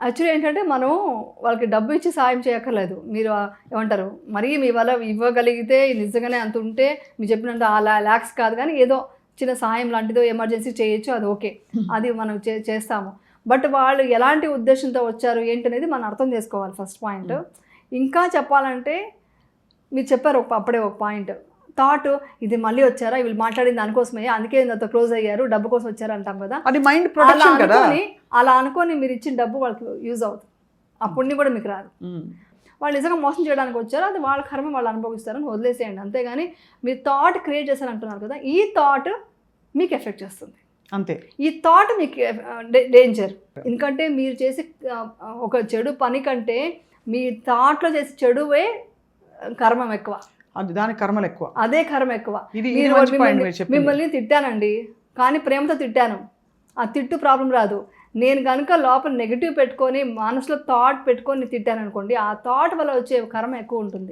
Actually ఏంటంటే మనం వాళ్ళకి డబ్బు ఇచ్చి సాయం చేయక్కర్లేదు. మీరు ఏమంటారు మరీ మీ వల్ల ఇవ్వగలిగితే నిజంగానే అంత ఉంటే మీరు చెప్పినట్టు ఆ ల్యాక్స్ కాదు కానీ ఏదో చిన్న సాయం లాంటిదో ఎమర్జెన్సీ చేయొచ్చు, అది ఓకే, అది మనం చేస్తాము. బట్ వాళ్ళు ఎలాంటి ఉద్దేశంతో వచ్చారు ఏంటనేది మనం అర్థం చేసుకోవాలి ఫస్ట్ పాయింట్. ఇంకా చెప్పాలంటే మీరు చెప్పారు అప్పుడే ఒక పాయింట్, థాట్ ఇది మళ్ళీ వచ్చారా వీళ్ళు మాట్లాడింది దానికోసమే, అందుకే అంత క్లోజ్ అయ్యారు, డబ్బు కోసం వచ్చారు అంటాం కదా, అది మైండ్ ప్రొటెక్షన్ కదా. అలా అనుకొని మీరు ఇచ్చిన డబ్బు వాళ్ళకి యూజ్ అవుతుంది, ఆ పుణ్యం కూడా మీకు రాదు. వాళ్ళు నిజంగా మోసం చేయడానికి వచ్చారు, అది వాళ్ళ కర్మ వాళ్ళు అనుభవిస్తారని వదిలేసేయండి. అంతేగాని మీరు థాట్ క్రియేట్ చేశారంటున్నారు కదా, ఈ థాట్ మీకు ఎఫెక్ట్ చేస్తుంది అంతే. ఈ థాట్ మీకు డేంజర్. ఎందుకంటే మీరు చేసే ఒక చెడు పని కంటే మీ థాట్లో చేసే చెడువే కర్మం ఎక్కువ, అది దాని కర్మలు ఎక్కువ, అదే కర్మ ఎక్కువ. మిమ్మల్ని తిట్టానండి కానీ ప్రేమతో తిట్టాను, ఆ తిట్టు ప్రాబ్లం రాదు. నేను కనుక లోపల నెగిటివ్ పెట్టుకొని మనసులో థాట్ పెట్టుకొని తిట్టాను అనుకోండి, ఆ థాట్ వల్ల వచ్చే కర్మ ఎక్కువ ఉంటుంది.